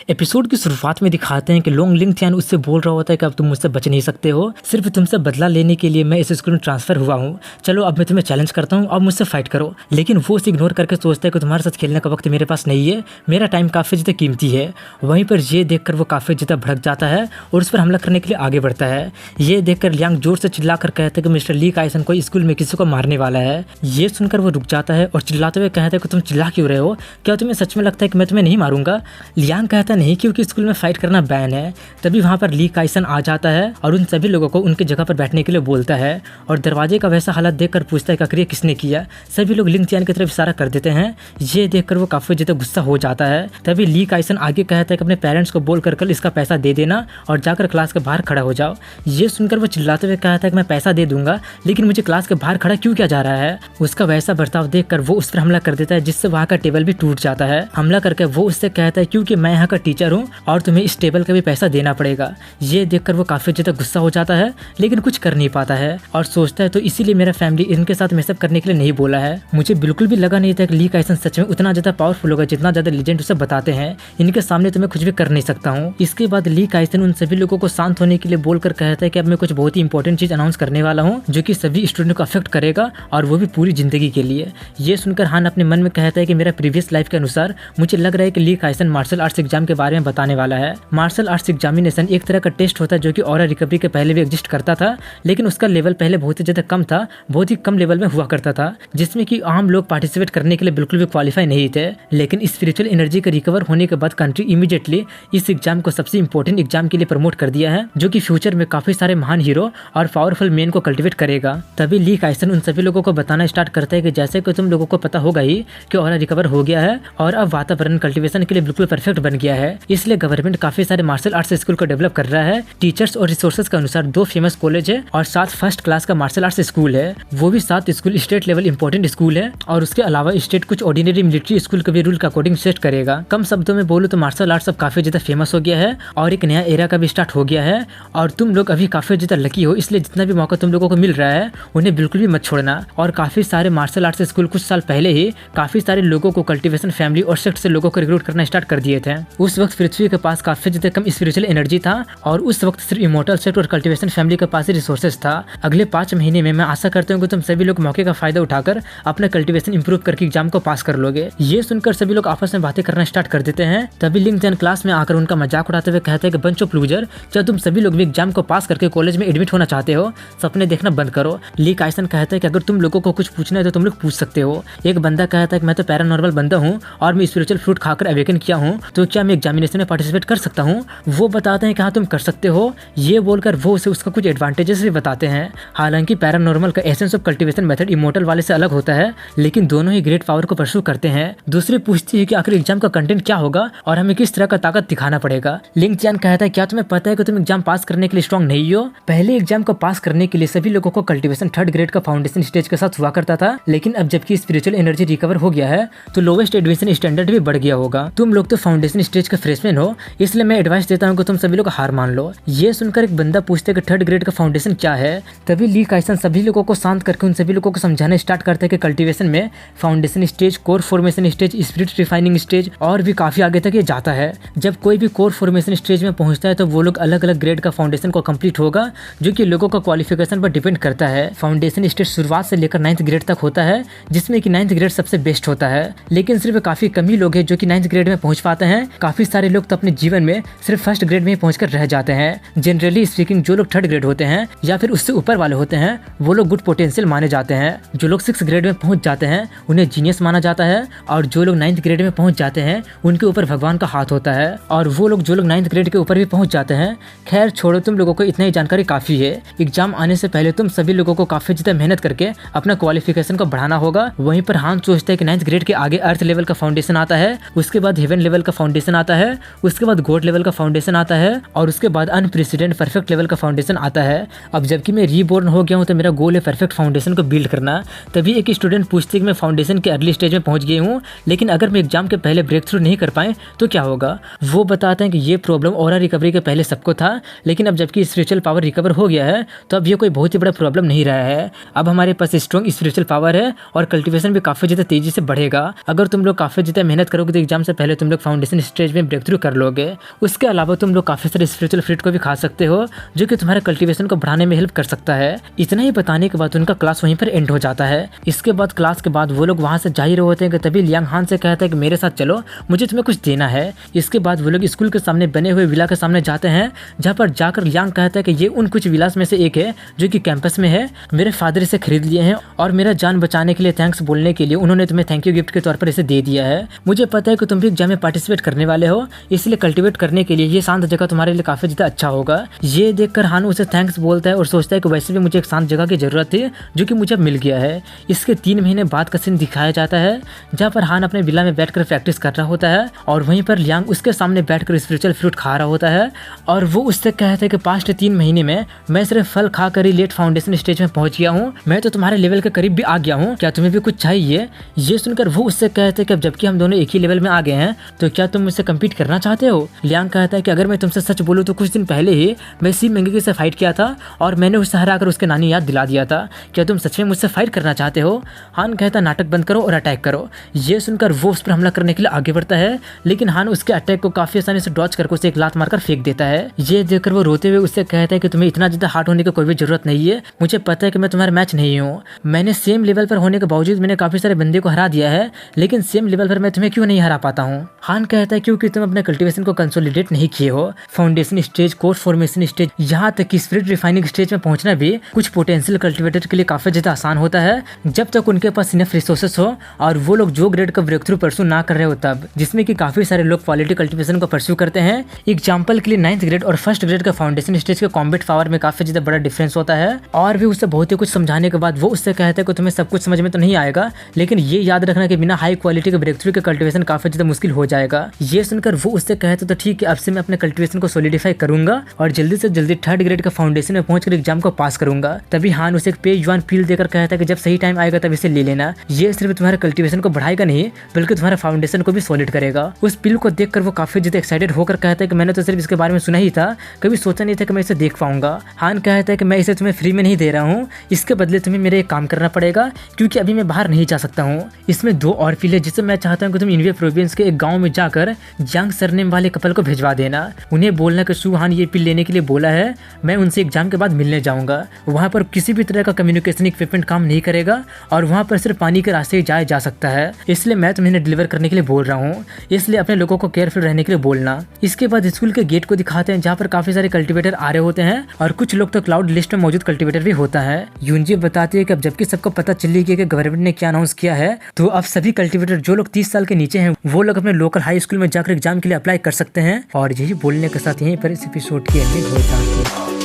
Episode की शुरुआत में दिखाते हैं कि लोंग लिंग थियान उससे बोल रहा होता है कि अब तुम मुझसे बच नहीं सकते हो, सिर्फ तुमसे बदला लेने के लिए मैं इस स्कूल में ट्रांसफर हुआ हूँ। चलो अब मैं तुम्हें चैलेंज करता हूँ, अब मुझसे फाइट करो। लेकिन वो उसे इग्नोर करके सोचता है कि तुम्हारे साथ खेलने का वक्त मेरे पास नहीं है, मेरा टाइम काफ़ी ज़्यादा कीमती है। वहीं पर ये देखकर वो काफ़ी ज़्यादा भड़क जाता है और उस पर हमला करने के लिए आगे बढ़ता है। ये देखकर लियांग जोर से चिल्लाकर कहता है कि मिस्टर ली काइसन कोई स्कूल में किसी को मारने वाला है। ये सुनकर वो रुक जाता है और चिल्लाते हुए कहता है कि तुम चिल्ला क्यों रहे हो, क्या तुम्हें सच में लगता है कि मैं तुम्हें नहीं मारूंगा। लियांग कहता नहीं, क्योंकि स्कूल में फाइट करना बैन है। तभी वहाँ पर ली काइसन आ जाता है और उन सभी लोगों को उनकी जगह पर बैठने के लिए बोलता है और दरवाजे का वैसा हालत देखकर पूछता है कि आखिर ये किसने किया। सभी लोग लिंग थियान की तरफ इशारा कर देते हैं। ये देखकर वो काफ़ी ज़्यादा गुस्सा हो जाता है। तभी ली काइसन आगे कहता है कि अपने पेरेंट्स को बोलकर कल इसका पैसा दे देना और जाकर क्लास के बाहर खड़ा हो जाओ। ये सुनकर वो चिल्लाते हुए कहता है कि मैं पैसा दे दूंगा, लेकिन मुझे क्लास के बाहर खड़ा क्यों किया जा रहा है। उसका वैसा बर्ताव देखकर वो उस पर हमला कर देता है, जिससे वहाँ का टेबल भी टूट जाता है। हमला करके वो उससे कहता है क्योंकि मैं यहाँ का टीचर हूँ और तुम्हें इस टेबल का भी पैसा देना पड़ेगा। ये देखकर वो काफी ज्यादा गुस्सा हो जाता है, लेकिन कुछ कर नहीं पाता है और सोचता है तो इसीलिए मेरा फैमिली इनके साथ मेसअप करने के लिए नहीं बोला है। मुझे बिल्कुल भी लगा नहीं था कि ली काइसन सच में उतना ज्यादा पावरफुल होगा जितना ज्यादा लेजेंड उसे बताते हैं। इनके सामने तो मैं कुछ भी कर नहीं सकता हूँ। इसके बाद ली काइसन उन सभी लोगों को शांत होने के लिए बोलकर कहता है कि अब मैं कुछ बहुत ही इंपॉर्टेंट चीज अनाउंस करने वाला हूँ जो कि सभी स्टूडेंट को अफेक्ट करेगा और वो भी पूरी जिंदगी के लिए। ये सुनकर हान अपने मन में कहता है कि मेरा प्रीवियस लाइफ के अनुसार मुझे लग रहा है कि ली काइसन मार्शल आर्ट्स एग्जाम के बारे में बताने वाला है। मार्शल आर्ट्स एग्जामिनेशन एक तरह का टेस्ट होता है जो कि ऑरा रिकवरी के पहले भी एग्जिस्ट करता था, लेकिन उसका लेवल पहले बहुत ही ज्यादा कम था, बहुत ही कम लेवल में हुआ करता था, जिसमें कि आम लोग पार्टिसिपेट करने के लिए बिल्कुल भी क्वालिफाई नहीं थे। लेकिन स्पिरिचुअल एनर्जी के रिकवर होने के बाद कंट्री इमीडिएटली इस एग्जाम को सबसे इंपॉर्टेंट एग्जाम के लिए प्रमोट कर दिया है, जो कि फ्यूचर में काफी सारे महान हीरो और पावरफुल मेन को कल्टिवेट करेगा। तभी ली काइसन उन सभी लोगों को बताना स्टार्ट करता है कि जैसे कि तुम लोगों को पता होगा ही कि ऑरा रिकवर हो गया है और अब वातावरण कल्टिवेशन के लिए बिल्कुल परफेक्ट बन गया है, इसलिए गवर्नमेंट काफी सारे मार्शल आर्ट्स स्कूल को डेवलप कर रहा है। टीचर्स और रिसोर्सेज के अनुसार 2 फेमस कॉलेज है और 7 फर्स्ट क्लास का मार्शल आर्ट्स स्कूल है। वो भी 7 school state level important school है और उसके अलावा स्टेट कुछ ऑर्डिनरी मिलिट्री स्कूल के भी रूल का अकॉर्डिंग सेट करेगा। कम शब्दों में बोलूं तो मार्शल आर्ट्स अब काफी ज्यादा फेमस हो गया है और एक नया एरा का भी स्टार्ट हो गया है और तुम लोग अभी काफी ज्यादा लकी हो, इसलिए जितना भी मौका तुम लोगों को मिल रहा है उन्हें बिल्कुल भी मत छोड़ना। और काफी सारे मार्शल आर्ट्स स्कूल कुछ साल पहले ही काफी सारे लोगों को कल्टिवेशन फैमिली और सेक्ट से लोगों को रिक्रूट करना स्टार्ट कर दिए थे। उस वक्त पृथ्वी के पास काफी ज्यादा कम स्पिरिचुअल एनर्जी था और उस वक्त सिर्फ इमोर्टल सेक्ट और कल्टिवेशन फैमिली के पास ही रिसोर्सेज था। अगले 5 महीने में मैं आशा करता हूँ कि तुम सभी लोग मौके का फायदा उठाकर अपना कल्टिवेशन इंप्रूव करके एग्जाम को पास कर लोगे। ये सुनकर सभी लोग आपस में बातें करना स्टार्ट कर देते हैं। तभी लिंग थियान क्लास में आकर उनका मजाक उड़ाते हुए कहते हैं कि बंच ऑफ लूजर, क्या तुम सभी लोग भी एग्जाम को पास करके कॉलेज में एडमिट होना चाहते हो, सपने देखना बंद करो। ली काइसन कहता है कि अगर तुम लोगों को कुछ पूछना है तो तुम लोग पूछ सकते हो। एक बंदा कहता है कि मैं तो पैरानॉर्मल बंदा हूँ और मैं स्पिरिचुअल फ्रूट खाकर अवेकन किया हूँ, तो क्या मैं एग्जामिनेशन में पार्टिसिपेट कर सकता हूँ। वो बताते हैं कि हाँ तुम कर सकते हो। ये बोलकर वो उसे उसका कुछ एडवांटेजेस भी बताते हैं। हालांकि पैरानॉर्मल का essence of cultivation method immortal वाले से अलग होता है, लेकिन दोनों ही ग्रेट पावर को परस्यू करते हैं। दूसरी पूछती है कि आखिर एग्जाम का कंटेंट क्या होगा और हमें किस तरह का ताकत दिखाना पड़ेगा। लिंग थियान कहता है क्या तुम्हें पता है कि तुम एग्जाम पास करने के लिए स्ट्रॉन्ग नहीं हो। पहले एग्जाम को पास करने के लिए सभी लोगों को कल्टिवेशन 3rd ग्रेड का फाउंडेशन स्टेज के साथ हुआ करता था, लेकिन अब जबकि स्पिरिचुअल एनर्जी रिकवर हो गया है तो लोवेस्ट एडमिशन स्टैंडर्ड भी बढ़ गया होगा। तुम लोग तो फाउंडेशन स्टेज के फ्रेशमैन हो, इसलिए मैं एडवाइस देता हूँ कि तुम सभी लोग हार मान लो। ये सुनकर एक बंदा पूछता है कि 3rd ग्रेड का फाउंडेशन क्या है। तभी ली काइसन सभी लोगों को शांत करके उन सभी लोगों को समझाना स्टार्ट करता है कि कल्टिवेशन में foundation stage, core formation stage, spirit refining stage और भी काफी आगे तक ये जाता है। जब कोई भी कोर फॉर्मेशन स्टेज में पहुंचता है तो वो लोग अलग अलग ग्रेड का फाउंडेशन को कंप्लीट होगा, जो कि लोगों का क्वालिफिकेशन पर डिपेंड करता है। फाउंडेशन स्टेज शुरुआत से लेकर 9th ग्रेड तक होता है, जिसमें कि 9th ग्रेड सबसे बेस्ट होता है, लेकिन सिर्फ काफी कम ही लोग हैं जो कि 9th ग्रेड में पहुंच पाते हैं। काफी सारे लोग तो अपने जीवन में सिर्फ 1st ग्रेड में ही पहुंचकर रह जाते हैं। जनरली स्पीकिंग जो लोग 3rd ग्रेड होते हैं या फिर उससे ऊपर वाले होते हैं वो लोग गुड पोटेंशियल माने जाते हैं। जो लोग 6th ग्रेड में पहुंच जाते हैं उन्हें जीनियस माना जाता है और जो लोग 9th ग्रेड में पहुंच जाते हैं उनके ऊपर भगवान का हाथ होता है। और वो लोग जो लोग 9th ग्रेड के ऊपर भी पहुंच जाते हैं, खैर छोड़ो, तुम लोगों को इतना ही जानकारी काफी है। एग्जाम आने से पहले तुम सभी लोगों को काफी ज्यादा मेहनत करके अपना क्वालिफिकेशन को बढ़ाना होगा। वहीं पर हान सोचता है कि 9th ग्रेड के आगे अर्थ लेवल का फाउंडेशन आता है, उसके बाद हेवन लेवल का फाउंडेशन आता है, उसके बाद गॉड लेवल का फाउंडेशन आता है और उसके बाद अनप्रेसिडेंट परफेक्ट लेवल का फाउंडेशन आता है। अब जबकि मैं रीबोर्न हो गया हूँ तो मेरा गोल है परफेक्ट फाउंडेशन को बिल्ड करना। तभी एक स्टूडेंट पूछती है कि मैं फाउंडेशन के अर्ली स्टेज में पहुंच गई हूँ, लेकिन अगर मैं एग्जाम के पहले ब्रेक थ्रू नहीं कर पाए तो क्या होगा। वो बताते हैं कि ये प्रॉब्लम ऑरा रिकवरी के पहले सबको था, लेकिन अब जबकि स्पिरिचुअल पावर रिकवर हो गया है तो अब ये कोई बहुत ही बड़ा प्रॉब्लम नहीं रहा है। अब हमारे पास स्ट्रॉन्ग स्पिरिचुअल पावर है और कल्टिवेशन भी काफी ज्यादा तेजी से बढ़ेगा। अगर तुम लोग काफी ज्यादा मेहनत करोगे तो एग्जाम से पहले तुम लोग फाउंडेशन स्टेज स्टेज में ब्रेक थ्रू कर लोगे। उसके अलावा तुम लोग काफ़ी सारे स्पिरिचुअल फ्रूट को भी खा सकते हो जो कि तुम्हारे कल्टीवेशन को बढ़ाने में हेल्प कर सकता है। इतना ही बताने के बाद उनका क्लास वहीं पर एंड हो जाता है। इसके बाद क्लास के बाद वो लोग वहाँ से जा ही रहे होते हैं कि तभी लियांग हान से कहता है कि मेरे साथ चलो, मुझे तुम्हें कुछ देना है। इसके बाद वो लोग स्कूल के सामने बने हुए विला के सामने जाते हैं, जहाँ पर जाकर लियांग कहता है कि ये उन कुछ विलास में से एक है जो कि कैंपस में है, मेरे फादर इसे खरीद लिए हैं और मेरा जान बचाने के लिए थैंक्स बोलने के लिए उन्होंने तुम्हें थैंक यू गिफ्ट के तौर पर इसे दे दिया है। मुझे पता है कि तुम भी एग्जाम में पार्टिसिपेट करने वाले हो, इसलिए कल्टीवेट करने के लिए ये शांत जगह तुम्हारे लिए काफी ज्यादा अच्छा होगा। ये देखकर हान उसे थैंक्स बोलता है और सोचता है कि वैसे भी मुझे एक शांत जगह की जरूरत थी जो कि मुझे मिल गया है। इसके 3 महीने बाद का सीन दिखाया जाता है, जहाँ पर हान अपने विला में बैठकर प्रैक्टिस कर रहा होता है और वहीं पर लियांग उसके सामने बैठकर स्पिरिचुअल फ्रूट खा रहा होता है और वो उससे कहता है कि पास्ट 3 महीने में मैं सिर्फ फल खाकर ही लेट फाउंडेशन स्टेज में पहुंच गया हूँ, मैं तो तुम्हारे लेवल के करीब भी आ गया हूँ, क्या तुम्हें भी कुछ चाहिए? ये सुनकर वो उससे कहते हैं कि अब जबकि हम दोनों एक ही लेवल में आ गए हैं तो क्या तुम मुझसे कम्पीट करना चाहते हो? लियांग कहता है कि अगर मैं तुमसे सच बोलूँ तो कुछ दिन पहले ही मैं सी मेंगे से फाइट किया था और मैंने उससे हराकर उसके नानी याद दिला दिया था, क्या तुम सच में मुझसे फाइट करना चाहते हो? हान कहता नाटक बंद करो और अटैक करो। ये सुनकर वो उस पर हमला करने के लिए आगे बढ़ता है, लेकिन हान उसके अटैक को काफी आसानी से डॉच करके उसे एक लात मारकर फेंक देता है। ये देखकर वो रोते हुए उससे कहता है कि तुम्हें इतना ज्यादा हार्ड होने की कोई भी जरूरत नहीं है, मुझे पता है कि मैं तुम्हारा मैच नहीं हूँ, मैंने सेम लेवल पर होने के बावजूद मैंने काफी सारे बंदे को हरा दिया है, लेकिन सेम लेवल पर मैं तुम्हें क्यों नहीं हरा पाता हूँ? हान कहता है क्योंकि तुम अपने कल्टीवेशन को कंसोलिडेट नहीं किए हो। Foundation stage, core formation stage, यहाँ तक कि स्पिरिट रिफाइनिंग स्टेज में पहुंचना भी कुछ पोटेंशियल कल्टीवेटर के लिए काफी ज्यादा आसान होता है, जब तक उनके पास इनफ रिसोर्सेस हो और वो लोग जो ग्रेड का ब्रेक थ्रू परस्यू ना कर रहे हो तब, जिसमें कि काफी सारे लोग क्वालिटी कल्टीवेशन को परस्यू करते हैं। एग्जाम्पल के लिए 9th ग्रेड और 1st ग्रेड का फाउंडेशन स्टेज के कॉम्बैट पावर में काफी ज्यादा बड़ा डिफरेंस होता है। और भी उससे बहुत ही कुछ समझाने के बाद वो उससे कहता है कि तुम्हें सब कुछ समझ में तो नहीं आएगा, लेकिन ये याद रखना कि बिना हाई क्वालिटी के ब्रेक थ्रू के कल्टीवेशन काफी ज्यादा मुश्किल हो जाएगा। ये सुनकर वो उससे कहते तो ठीक है, अब से मैं अपने कल्टीवेशन को सोलिडिफाई करूंगा और जल्दी से जल्दी 3rd ग्रेड का फाउंडेशन में पहुंचकर एग्जाम को पास करूंगा। तभी हान उसे एक पे युआन पील देकर कहता है कि जब सही टाइम आएगा तब इसे ले लेना, ये सिर्फ तुम्हारे कल्टीवेशन को बढ़ाएगा नहीं बल्कि तुम्हारे फाउंडेशन को भी सॉलिड करेगा। उस पील को देखकर वो काफी ज्यादा एक्साइटेड होकर कहता है कि मैंने तो सिर्फ इसके बारे में सुना ही था, कभी सोचा नहीं था कि मैं इसे देख पाऊंगा। हान कहता है कि मैं इसे तुम्हें फ्री में नहीं दे रहा हूँ, इसके बदले तुम्हें मेरे एक काम करना पड़ेगा क्योंकि अभी मैं बाहर नहीं जा सकता हूँ। इसमें 2 और पील है जिससे मैं चाहता हूँ कि तुम इनवे प्रोविंस के एक गाँव में जाकर यांग सरनेम वाले कपल को भिजवा देना, उन्हें बोलना कि शू हान ये पील लेने के लिए बोला है, मैं उनसे एग्जाम के बाद मिलने जाऊंगा। वहाँ पर किसी भी तरह का कम्युनिकेशन इक्विपमेंट काम नहीं करेगा और वहाँ पर सिर्फ पानी के रास्ते जाया जा सकता है, इसलिए मैं तुम्हें डिलीवर करने के लिए बोल रहा हूँ, इसलिए अपने लोगों को केयरफुल रहने के लिए बोलना। इसके बाद स्कूल के गेट को दिखाते हैं जहाँ पर काफी सारे कल्टीवेटर आ रहे होते हैं और कुछ लोग तो क्लाउड लिस्ट में मौजूद कल्टीवेटर भी होता है। यूनजी बताती है कि अब जबकि सबको पता चल गया कि गवर्नमेंट ने क्या अनाउंस किया है, तो अब सभी कल्टीवेटर जो लोग 30 साल के नीचे हैं वो लोग अपने लोकल हाई स्कूल में जाकर एग्जाम के लिए अप्लाई कर सकते हैं। और यही बोलने के साथ यहीं पर इस एपिसोड की एंडिंग हो जाती है।